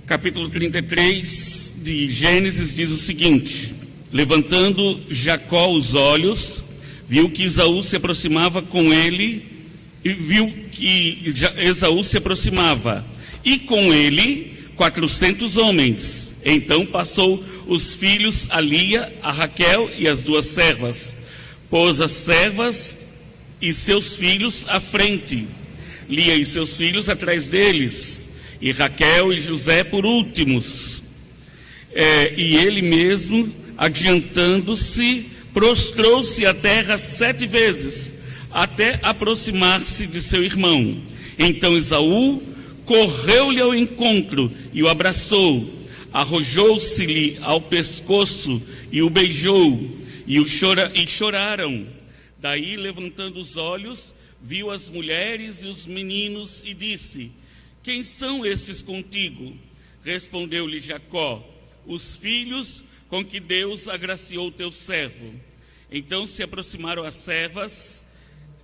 Capítulo 33 de Gênesis diz o seguinte: levantando Jacó os olhos, viu que Esaú se aproximava com ele, e viu que Esaú se aproximava, e com ele 400 homens. Então passou os filhos a Lia, a Raquel e as 2 servas, pôs as servas e seus filhos à frente, Lia e seus filhos atrás deles, e Raquel e José por últimos. E ele mesmo, adiantando-se, prostrou-se à terra 7 vezes, até aproximar-se de seu irmão. Então Esaú correu-lhe ao encontro e o abraçou, arrojou-se-lhe ao pescoço e o beijou, e choraram. Daí, levantando os olhos, viu as mulheres e os meninos e disse: quem são estes contigo? Respondeu-lhe Jacó: os filhos com que Deus agraciou teu servo. Então se aproximaram as servas,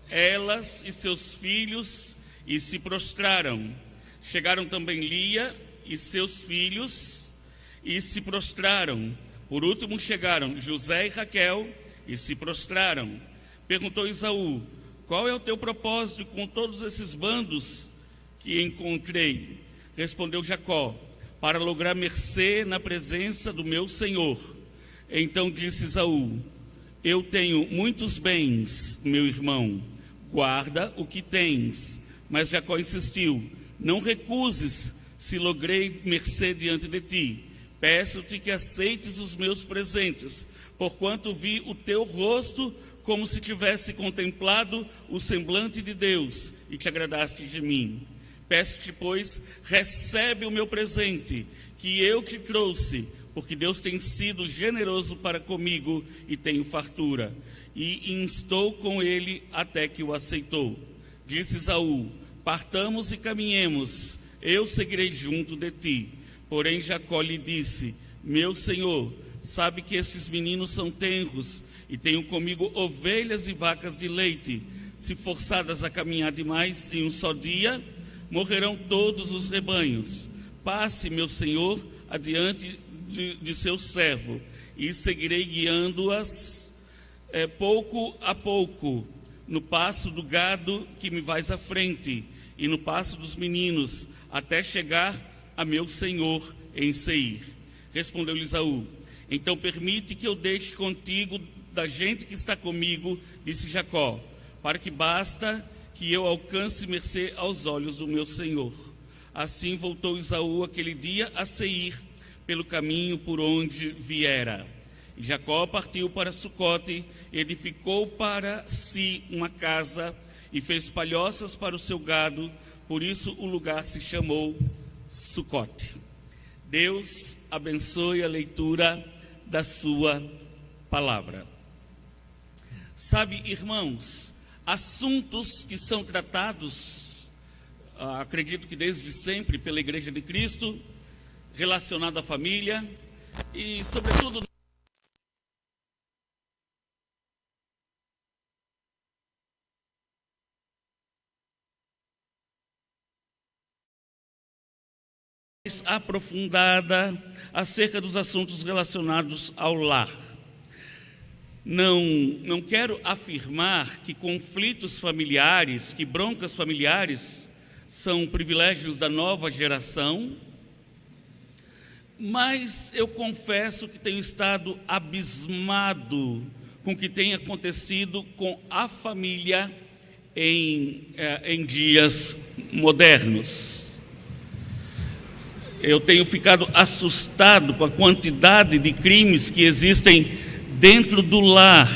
elas e seus filhos, e se prostraram. Chegaram também Lia e seus filhos, e se prostraram. Por último chegaram José e Raquel, e se prostraram. Perguntou Esaú: qual é o teu propósito com todos esses bandos que encontrei? Respondeu Jacó: para lograr mercê na presença do meu senhor. Então disse Esaú: eu tenho muitos bens, meu irmão, guarda o que tens. Mas Jacó insistiu: não recuses, se logrei mercê diante de ti. Peço-te que aceites os meus presentes, porquanto vi o teu rosto como se tivesse contemplado o semblante de Deus, e te agradaste de mim. Peço-te, pois, recebe o meu presente, que eu te trouxe, porque Deus tem sido generoso para comigo e tenho fartura. E instou com ele até que o aceitou. Disse Esaú: partamos e caminhemos, eu seguirei junto de ti. Porém Jacó lhe disse: meu senhor, sabe que estes meninos são tenros, e tenho comigo ovelhas e vacas de leite. Se forçadas a caminhar demais em um só dia, morrerão todos os rebanhos. Passe, meu senhor, adiante de seu servo, e seguirei guiando-as pouco a pouco, no passo do gado que me vais à frente, e no passo dos meninos, até chegar a meu senhor em Seir. Respondeu-lhe Esaú: então permite que eu deixe contigo da gente que está comigo, disse Jacó, para que basta que eu alcance mercê aos olhos do meu senhor. Assim voltou Esaú aquele dia a Seir, pelo caminho por onde viera. E Jacó partiu para Sucote, edificou para si uma casa e fez palhoças para o seu gado, por isso o lugar se chamou Sucote. Deus abençoe a leitura da sua palavra. Sabe, irmãos, assuntos que são tratados, acredito que desde sempre, pela Igreja de Cristo, relacionado à família e, sobretudo, aprofundada acerca dos assuntos relacionados ao lar. Não quero afirmar que conflitos familiares, que broncas familiares são privilégios da nova geração, mas eu confesso que tenho estado abismado com o que tem acontecido com a família em dias modernos. Eu tenho ficado assustado com a quantidade de crimes que existem dentro do lar.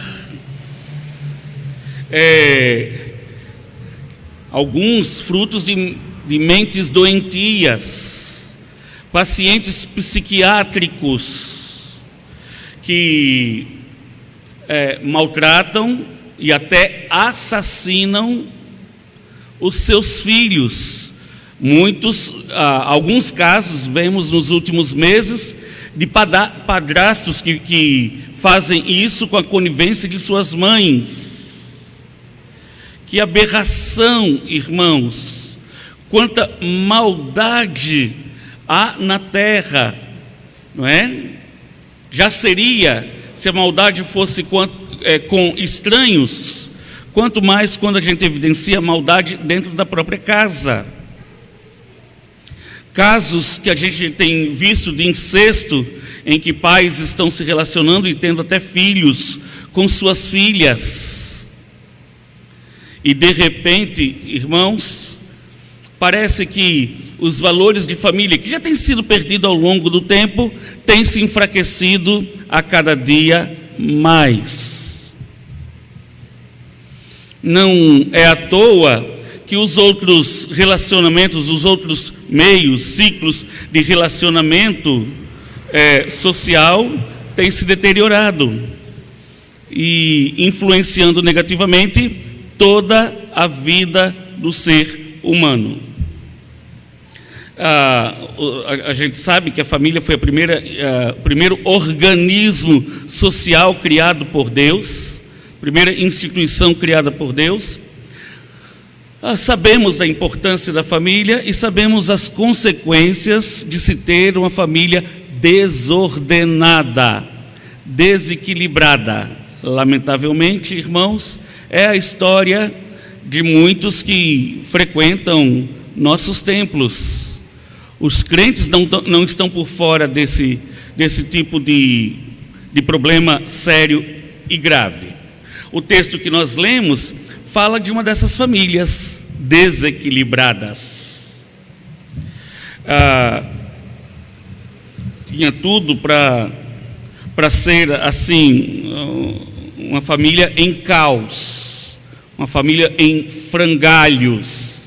Alguns frutos de mentes doentias, pacientes psiquiátricos que maltratam e até assassinam os seus filhos. Alguns casos vemos nos últimos meses de padrastos que fazem isso com a conivência de suas mães. Que aberração, irmãos! Quanta maldade há na terra, não é? Já seria, se a maldade fosse com estranhos, quanto mais quando a gente evidencia a maldade dentro da própria casa. Casos que a gente tem visto de incesto, em que pais estão se relacionando e tendo até filhos com suas filhas. E de repente, irmãos, parece que os valores de família, que já têm sido perdidos ao longo do tempo, têm se enfraquecido a cada dia mais. Não é à toa que os outros relacionamentos, os outros meios, ciclos de relacionamento social têm se deteriorado e influenciando negativamente toda a vida do ser humano. A gente sabe que a família foi o primeiro organismo social criado por Deus, primeira instituição criada por Deus. Sabemos da importância da família e sabemos as consequências de se ter uma família desordenada, desequilibrada. Lamentavelmente, irmãos, é a história de muitos que frequentam nossos templos. Os crentes não estão por fora desse tipo de problema sério e grave. O texto que nós lemos fala de uma dessas famílias desequilibradas. Tinha tudo para ser assim, uma família em caos, uma família em frangalhos,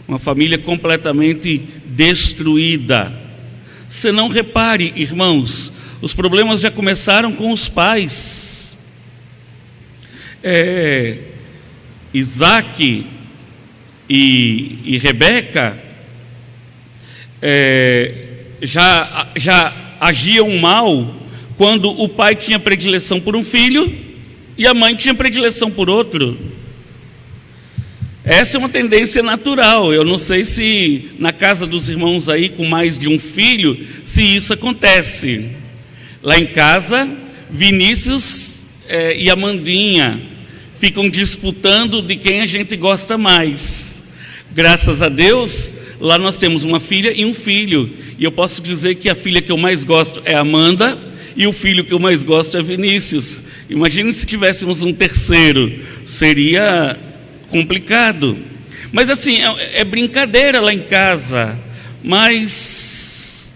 uma família completamente destruída. Você não repare, irmãos, os problemas já começaram com os pais. Isaac e Rebeca já agiam mal quando o pai tinha predileção por um filho e a mãe tinha predileção por outro. Essa é uma tendência natural. Eu não sei se na casa dos irmãos aí com mais de um filho, se isso acontece. Lá em casa, Vinícius e Amandinha ficam disputando de quem a gente gosta mais. Graças a Deus, lá nós temos uma filha e um filho. E eu posso dizer que a filha que eu mais gosto é Amanda e o filho que eu mais gosto é Vinícius. Imagine se tivéssemos um terceiro, seria complicado. Mas assim, é brincadeira lá em casa. Mas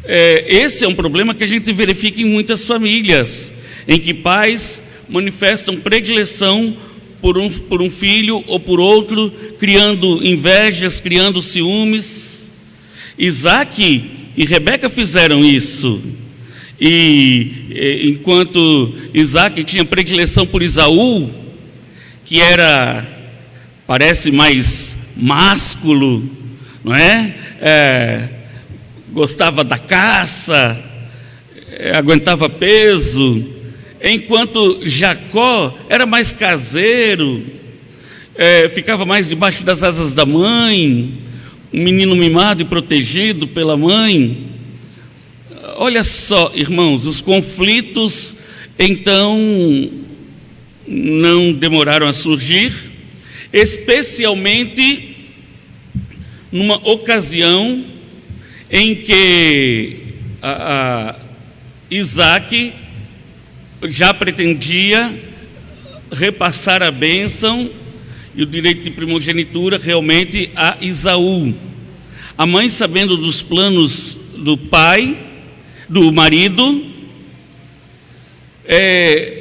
esse é um problema que a gente verifica em muitas famílias, em que pais manifestam predileção por um filho ou por outro, criando invejas, criando ciúmes. Isaac e Rebeca fizeram isso. E enquanto Isaac tinha predileção por Esaú, que parece mais másculo, não é? Gostava da caça, aguentava peso, enquanto Jacó era mais caseiro, ficava mais debaixo das asas da mãe, um menino mimado e protegido pela mãe. Olha só, irmãos, os conflitos então não demoraram a surgir, especialmente numa ocasião em que Isaac já pretendia repassar a bênção e o direito de primogenitura realmente a Esaú. A mãe, sabendo dos planos do pai, do marido,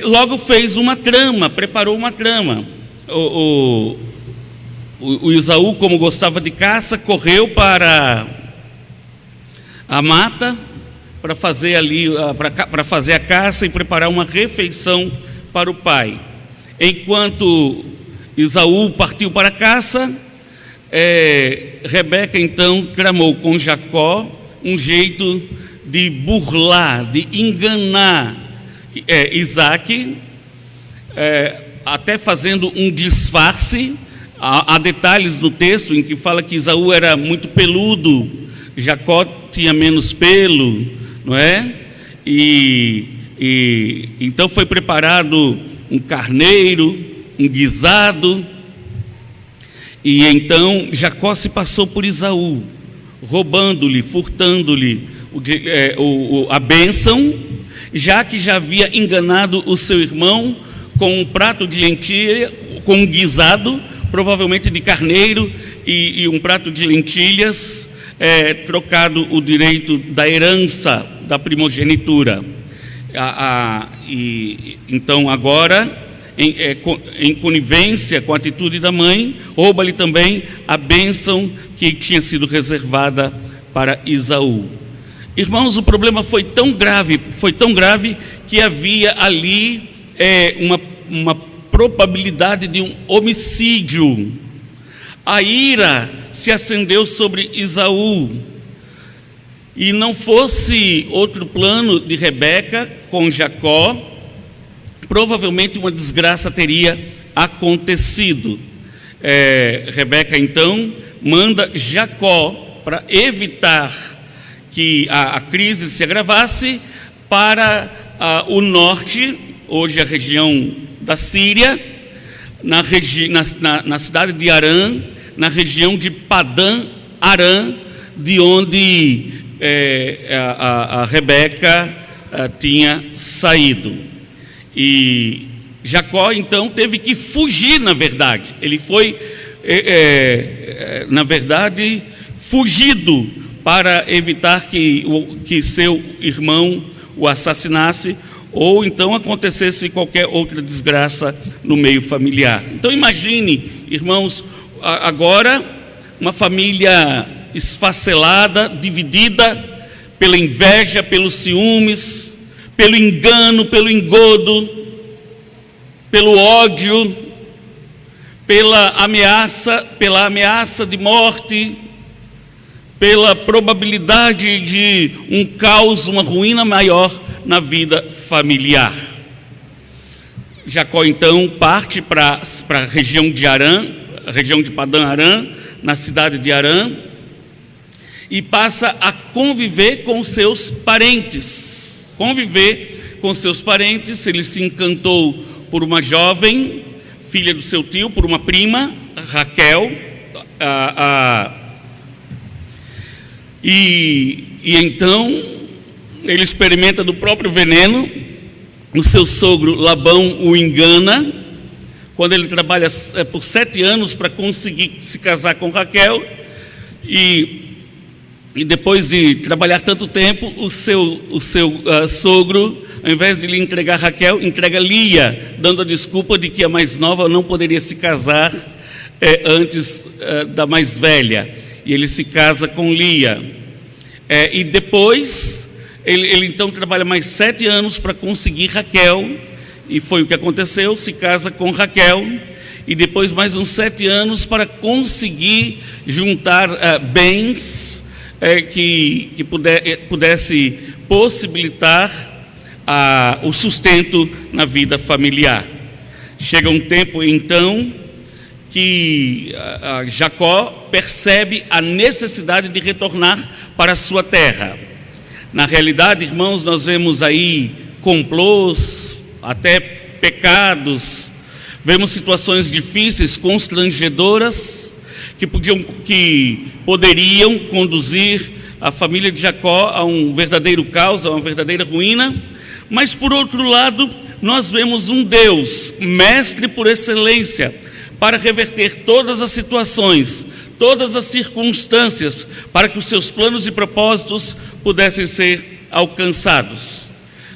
logo fez uma trama, preparou uma trama. O Esaú, como gostava de caça, correu para a mata para fazer para fazer a caça e preparar uma refeição para o pai. Enquanto Esaú partiu para a caça, Rebeca então tramou com Jacó um jeito de burlar, de enganar Isaac, até fazendo um disfarce. Há detalhes no texto em que fala que Esaú era muito peludo, Jacó tinha menos pelo, não é? E então foi preparado um carneiro, um guisado, e então Jacó se passou por Esaú, roubando-lhe, furtando-lhe a bênção, já que já havia enganado o seu irmão com um prato de lentilha, com um guisado, provavelmente de carneiro, e um prato de lentilhas, trocado o direito da herança, da primogenitura. Então agora, em conivência com a atitude da mãe, rouba-lhe também a bênção que tinha sido reservada para Esaú. Irmãos, o problema foi tão grave que havia ali uma probabilidade de um homicídio. A ira se acendeu sobre Esaú, e não fosse outro plano de Rebeca com Jacó, provavelmente uma desgraça teria acontecido. Rebeca então manda Jacó, para evitar que a crise se agravasse, para o norte, hoje a região da Síria, na cidade de Arã, na região de Padã Arã, de onde a Rebeca tinha saído. E Jacó então teve que fugir, na verdade. Ele foi, na verdade, fugido para evitar que seu irmão o assassinasse, ou então acontecesse qualquer outra desgraça no meio familiar. Então imagine, irmãos, agora uma família esfacelada, dividida pela inveja, pelos ciúmes, pelo engano, pelo engodo, pelo ódio, pela ameaça de morte, pela probabilidade de um caos, uma ruína maior na vida familiar. Jacó então parte para a região de Arã, a região de Padã Arã, na cidade de Arã, e passa a conviver com os seus parentes. Ele se encantou por uma jovem, filha do seu tio, por uma prima, Raquel, e então ele experimenta do próprio veneno. O seu sogro Labão o engana, quando ele trabalha por 7 anos para conseguir se casar com Raquel, e depois de trabalhar tanto tempo, o seu sogro, ao invés de lhe entregar Raquel, entrega Lia, dando a desculpa de que a mais nova não poderia se casar antes da mais velha, e ele se casa com Lia. E depois ele então trabalha mais 7 anos para conseguir Raquel, e foi o que aconteceu. Se casa com Raquel, e depois mais uns 7 anos para conseguir juntar bens que pudesse possibilitar o sustento na vida familiar. Chega um tempo então que Jacó percebe a necessidade de retornar para a sua terra. Na realidade, irmãos, nós vemos aí complôs, até pecados, vemos situações difíceis, constrangedoras, que poderiam conduzir a família de Jacó a um verdadeiro caos, a uma verdadeira ruína. Mas por outro lado, nós vemos um Deus, mestre por excelência, para reverter todas as situações, todas as circunstâncias, para que os seus planos e propósitos pudessem ser alcançados.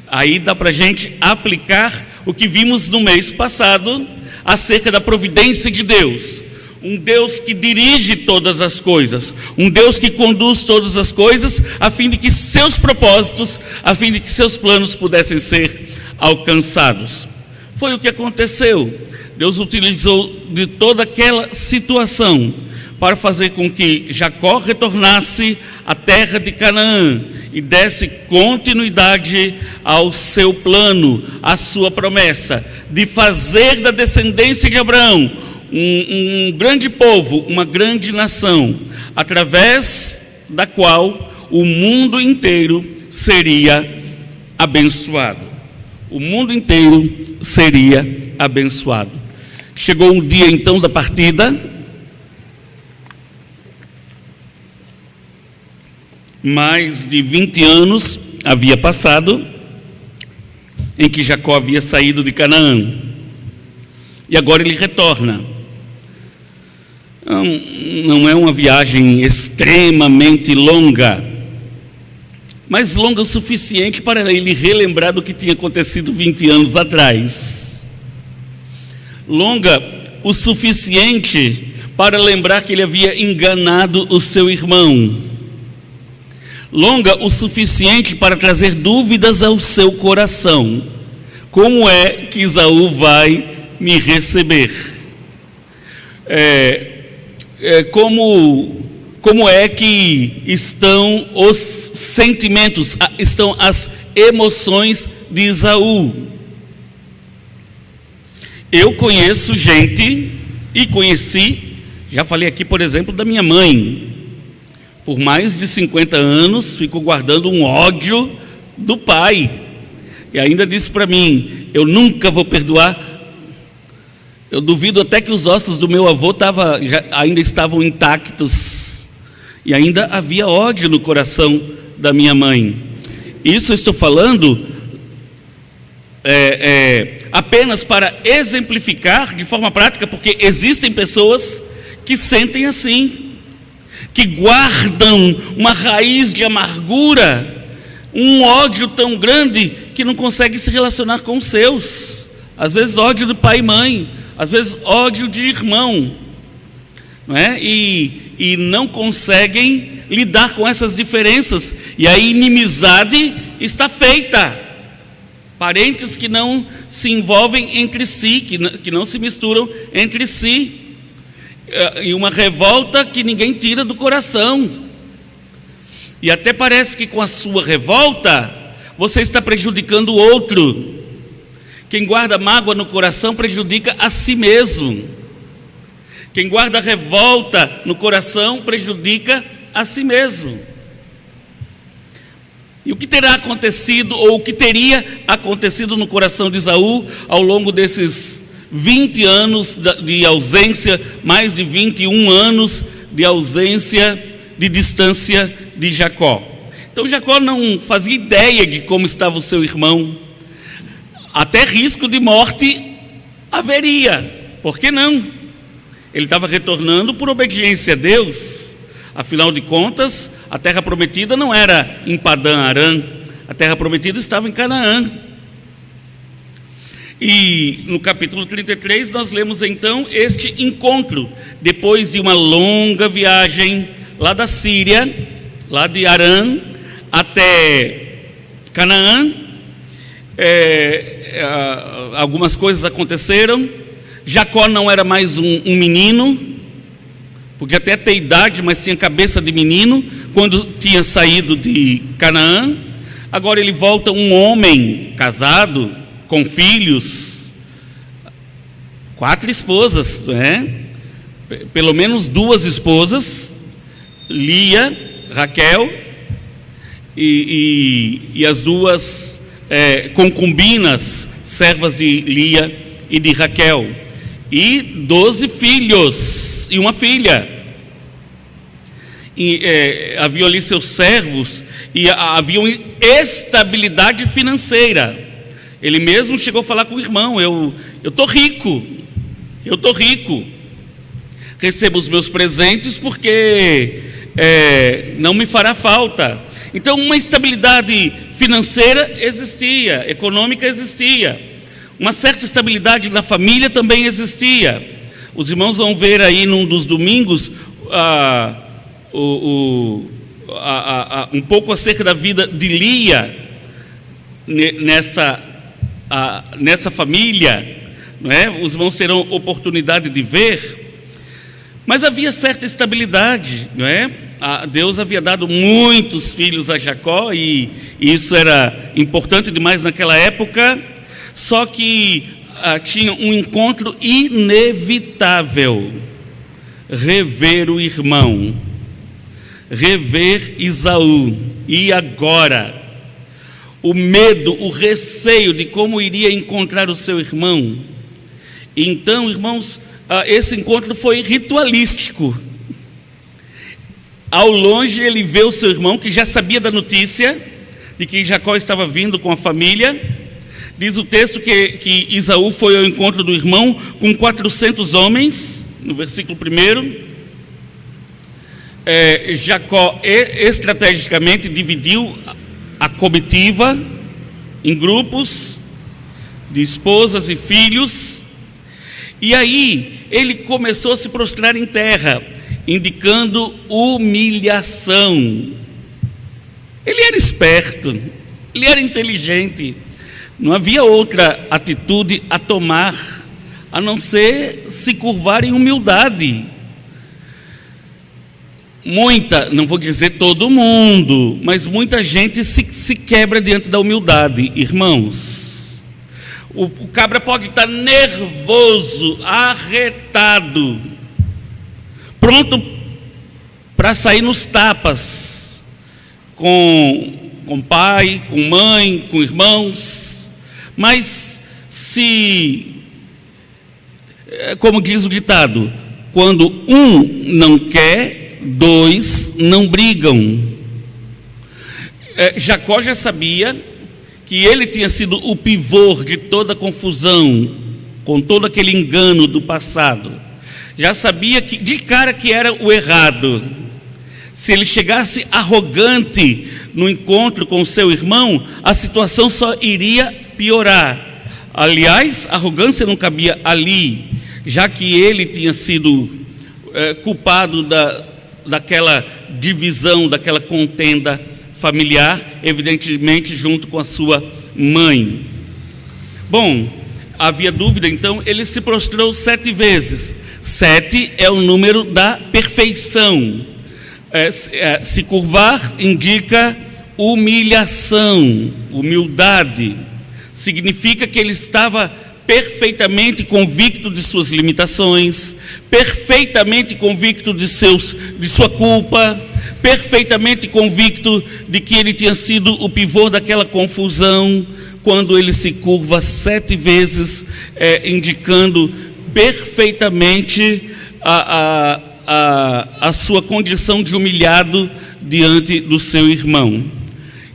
Aí dá para a gente aplicar o que vimos no mês passado, acerca da providência de Deus. Um Deus que dirige todas as coisas, um Deus que conduz todas as coisas, a fim de que seus propósitos, a fim de que seus planos pudessem ser alcançados. Foi o que aconteceu. Deus utilizou de toda aquela situação para fazer com que Jacó retornasse à terra de Canaã e desse continuidade ao seu plano, à sua promessa de fazer da descendência de Abraão um grande povo, uma grande nação, através da qual o mundo inteiro seria abençoado. O mundo inteiro seria abençoado. Chegou o dia então da partida. Mais de 20 anos havia passado em que Jacó havia saído de Canaã. E agora ele retorna. Não é uma viagem extremamente longa, mas longa o suficiente para ele relembrar do que tinha acontecido 20 anos atrás. Longa o suficiente para lembrar que ele havia enganado o seu irmão. Longa o suficiente para trazer dúvidas ao seu coração. Como é que Esaú vai me receber? Como é que estão os sentimentos, estão as emoções de Esaú? Eu conheço gente, e conheci, já falei aqui, por exemplo, da minha mãe. Por mais de 50 anos, ficou guardando um ódio do pai. E ainda disse para mim: eu nunca vou perdoar. Eu duvido até que os ossos do meu avô ainda estavam intactos. E ainda havia ódio no coração da minha mãe. Isso eu estou falando apenas para exemplificar de forma prática, porque existem pessoas que sentem assim, que guardam uma raiz de amargura, um ódio tão grande que não conseguem se relacionar com os seus. Às vezes ódio do pai e mãe, às vezes ódio de irmão, não é? E não conseguem lidar com essas diferenças, e a inimizade está feita. Parentes que não se envolvem entre si, que não se misturam entre si, e uma revolta que ninguém tira do coração. E até parece que com a sua revolta você está prejudicando o outro. Quem guarda mágoa no coração prejudica a si mesmo. Quem guarda revolta no coração prejudica a si mesmo. E o que terá acontecido, ou o que teria acontecido no coração de Esaú ao longo desses 20 anos de ausência, mais de 21 anos de ausência, de distância de Jacó? Então Jacó não fazia ideia de como estava o seu irmão. Até risco de morte haveria, por que não? Ele estava retornando por obediência a Deus. Afinal de contas, a terra prometida não era em Padã Arã, a terra prometida estava em Canaã. E no capítulo 33 nós lemos então este encontro, depois de uma longa viagem lá da Síria, lá de Arã até Canaã. Algumas coisas aconteceram. Jacó não era mais um menino, podia até ter idade, mas tinha cabeça de menino quando tinha saído de Canaã. Agora ele volta um homem casado, com filhos, 4 esposas, né? Pelo menos 2 esposas, Lia, Raquel, e as 2 concubinas, servas de Lia e de Raquel, e 12 filhos e uma filha. E haviam ali seus servos, e havia uma estabilidade financeira. Ele mesmo chegou a falar com o irmão: eu estou rico, recebo os meus presentes porque não me fará falta. Então uma estabilidade financeira existia, econômica existia, uma certa estabilidade na família também existia. Os irmãos vão ver aí num dos domingos um pouco acerca da vida de Lia nessa família, não é? Os irmãos terão oportunidade de ver, mas havia certa estabilidade, não é? Deus havia dado muitos filhos a Jacó, e isso era importante demais naquela época. Só que tinha um encontro inevitável: rever o irmão, rever Esaú. E agora? O medo, o receio de como iria encontrar o seu irmão. Então, irmãos, esse encontro foi ritualístico. Ao longe ele vê o seu irmão, que já sabia da notícia de que Jacó estava vindo com a família. Diz o texto que Esaú foi ao encontro do irmão com 400 homens, no versículo 1. Jacó estrategicamente dividiu a comitiva em grupos de esposas e filhos, e aí ele começou a se prostrar em terra, indicando humilhação. Ele era esperto, ele era inteligente, não havia outra atitude a tomar a não ser se curvar em humildade. Não vou dizer todo mundo, mas muita gente se quebra diante da humildade, irmãos. O cabra pode estar nervoso, arretado, pronto para sair nos tapas, com pai, com mãe, com irmãos, mas como diz o ditado, quando um não quer, dois não brigam. Jacó já sabia que ele tinha sido o pivô de toda a confusão, com todo aquele engano do passado. Já sabia de cara que era o errado. Se ele chegasse arrogante no encontro com o seu irmão, a situação só iria piorar. Aliás, arrogância não cabia ali, já que ele tinha sido culpado daquela divisão, daquela contenda familiar, evidentemente junto com a sua mãe. Bom, havia dúvida, então ele se prostrou 7 vezes. 7 é o número da perfeição. Se curvar indica humilhação, humildade. Significa que ele estava perfeitamente convicto de suas limitações, perfeitamente convicto de sua culpa, perfeitamente convicto de que ele tinha sido o pivô daquela confusão. Quando ele se curva 7 vezes, indicando perfeitamente a sua condição de humilhado diante do seu irmão.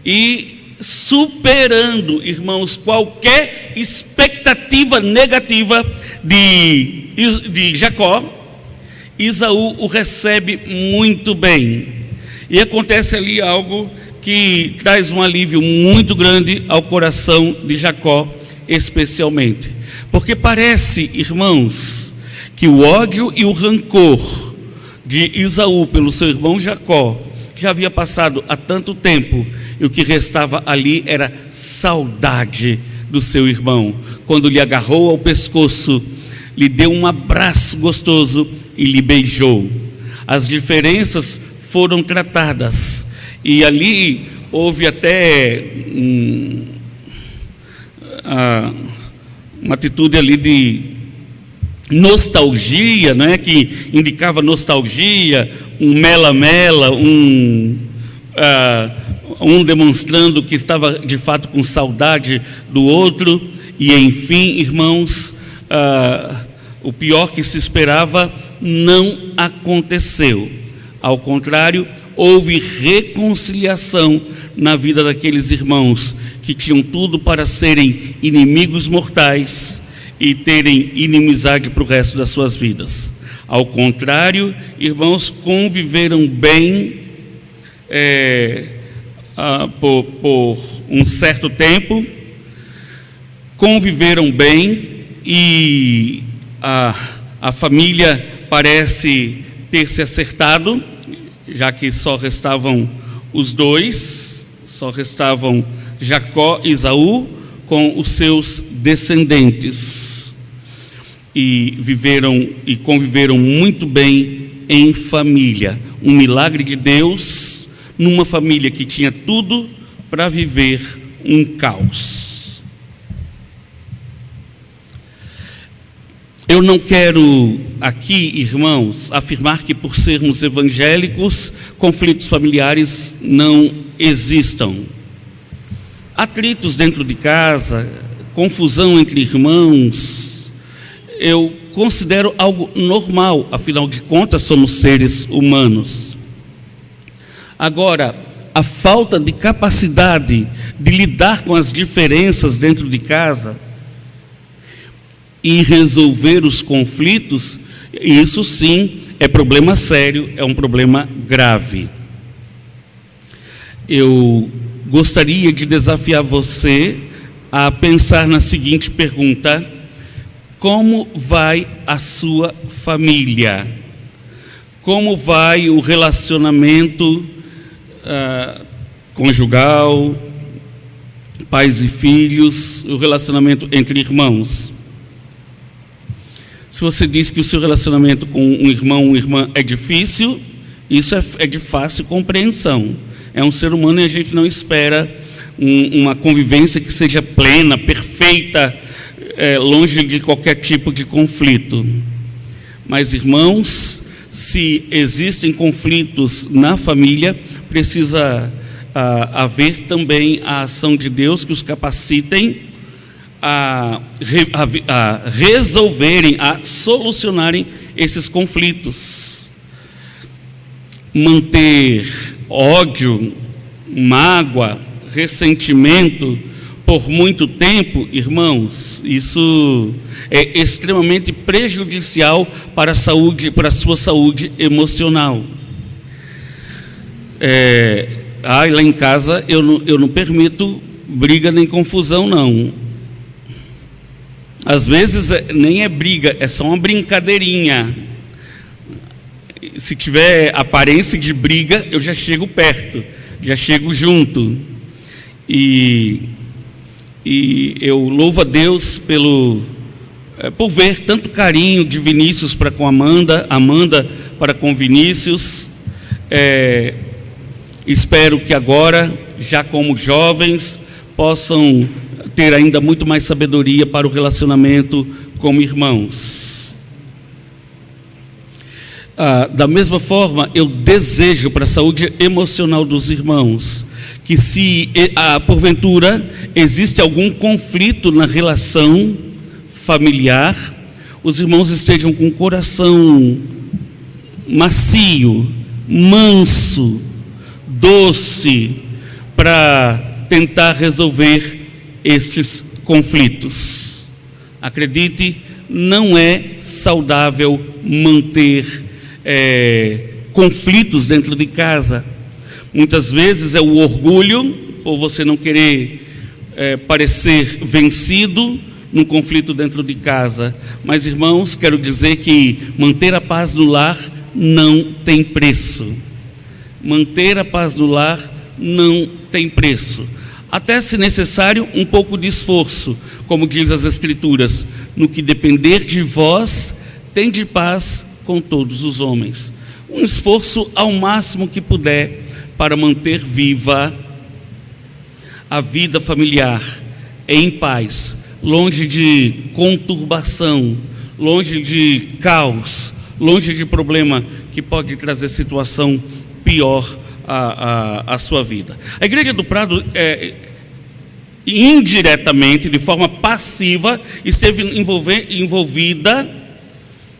E superando, irmãos, qualquer expectativa negativa de Jacó, Esaú o recebe muito bem. E acontece ali algo que traz um alívio muito grande ao coração de Jacó, especialmente. Porque parece, irmãos, que o ódio e o rancor de Esaú pelo seu irmão Jacó já havia passado há tanto tempo, e o que restava ali era saudade do seu irmão. Quando lhe agarrou ao pescoço, lhe deu um abraço gostoso e lhe beijou. As diferenças foram tratadas, e ali houve até uma atitude ali de nostalgia, não é? Que indicava nostalgia, um mela-mela, um demonstrando que estava de fato com saudade do outro. E enfim, irmãos, o pior que se esperava não aconteceu. Ao contrário, houve reconciliação na vida daqueles irmãos que tinham tudo para serem inimigos mortais e terem inimizade para o resto das suas vidas. Ao contrário, irmãos, conviveram bem por um certo tempo, conviveram bem, e a família parece ter se acertado, já que só restavam os dois, só restavam Jacó e Esaú com os seus descendentes, e viveram e conviveram muito bem em família. Um milagre de Deus numa família que tinha tudo para viver um caos. Eu não quero aqui, irmãos, afirmar que por sermos evangélicos, conflitos familiares não existam. Atritos dentro de casa, confusão entre irmãos, eu considero algo normal, afinal de contas somos seres humanos. Agora, a falta de capacidade de lidar com as diferenças dentro de casa e resolver os conflitos, isso sim é problema sério, é um problema grave. Eu gostaria de desafiar você a pensar na seguinte pergunta: como vai a sua família? Como vai o relacionamento conjugal, pais e filhos, o relacionamento entre irmãos? Se você diz que o seu relacionamento com um irmão ou uma irmã é difícil, isso é de fácil compreensão. É um ser humano e a gente não espera uma convivência que seja plena, perfeita, longe de qualquer tipo de conflito. Mas, irmãos, se existem conflitos na família, precisa haver também a ação de Deus que os capacitem a resolverem, a solucionarem esses conflitos. Manter ódio, mágoa, ressentimento por muito tempo, irmãos, isso é extremamente prejudicial para a sua saúde emocional. Lá em casa eu não permito briga nem confusão, não. Às vezes nem é briga, é só uma brincadeirinha. Se tiver aparência de briga, eu já chego perto, já chego junto. E eu louvo a Deus por ver tanto carinho de Vinícius para com Amanda para com Vinícius. Espero que agora, já como jovens, possam ter ainda muito mais sabedoria para o relacionamento como irmãos. Da mesma forma, eu desejo para a saúde emocional dos irmãos que, se porventura existe algum conflito na relação familiar, os irmãos estejam com o coração macio, manso, doce, para tentar resolver estes conflitos. Acredite, não é saudável manter conflitos dentro de casa. Muitas vezes é o orgulho, ou você não querer parecer vencido num conflito dentro de casa. Mas, irmãos, quero dizer que manter a paz no lar não tem preço. Manter a paz no lar não tem preço. Até, se necessário, um pouco de esforço, como diz as Escrituras: no que depender de vós, tende paz com todos os homens. Um esforço ao máximo que puder para manter viva a vida familiar em paz, longe de conturbação, longe de caos, longe de problema que pode trazer situação pior a sua vida. A Igreja do Prado, indiretamente, de forma passiva, esteve envolvida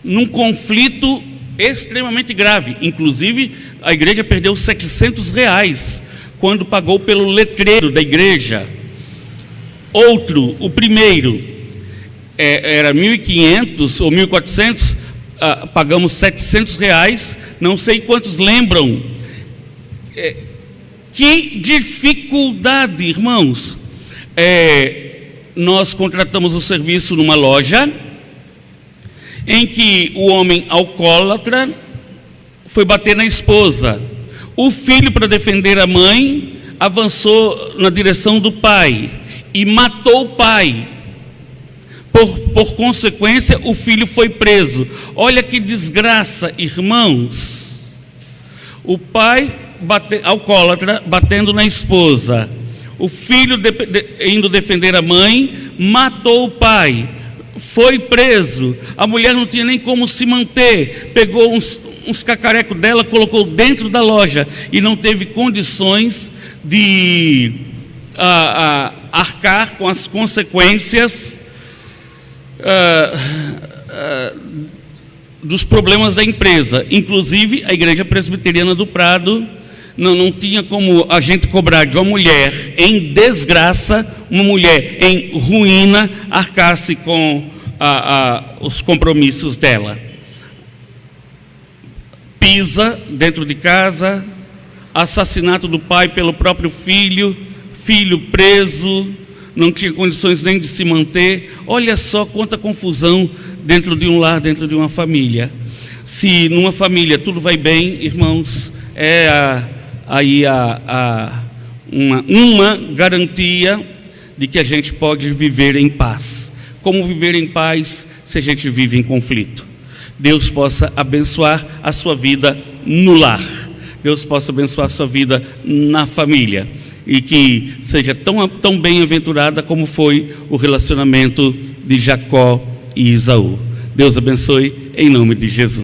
num conflito extremamente grave. Inclusive, a igreja perdeu R$700 quando pagou pelo letreiro da igreja. O primeiro, era 1.500 ou 1.400, pagamos R$700. Não sei quantos lembram. Que dificuldade, irmãos. Nós contratamos o serviço numa loja em que o homem alcoólatra foi bater na esposa. O filho, para defender a mãe, avançou na direção do pai e matou o pai. Por consequência, o filho foi preso. Olha que desgraça, irmãos. O pai alcoólatra batendo na esposa, o filho indo defender a mãe, matou o pai, foi preso, a mulher não tinha nem como se manter, pegou uns cacarecos dela, colocou dentro da loja e não teve condições de arcar com as consequências dos problemas da empresa. Inclusive a Igreja Presbiteriana do Prado não tinha como a gente cobrar de uma mulher em desgraça, uma mulher em ruína, arcar-se com os compromissos dela. Pisa dentro de casa, assassinato do pai pelo próprio filho, filho preso, não tinha condições nem de se manter. Olha só quanta confusão dentro de um lar, dentro de uma família. Se numa família tudo vai bem, irmãos, uma garantia de que a gente pode viver em paz. Como viver em paz se a gente vive em conflito? Deus possa abençoar a sua vida no lar, Deus possa abençoar a sua vida na família, e que seja tão bem-aventurada como foi o relacionamento de Jacó e Esaú. Deus abençoe em nome de Jesus.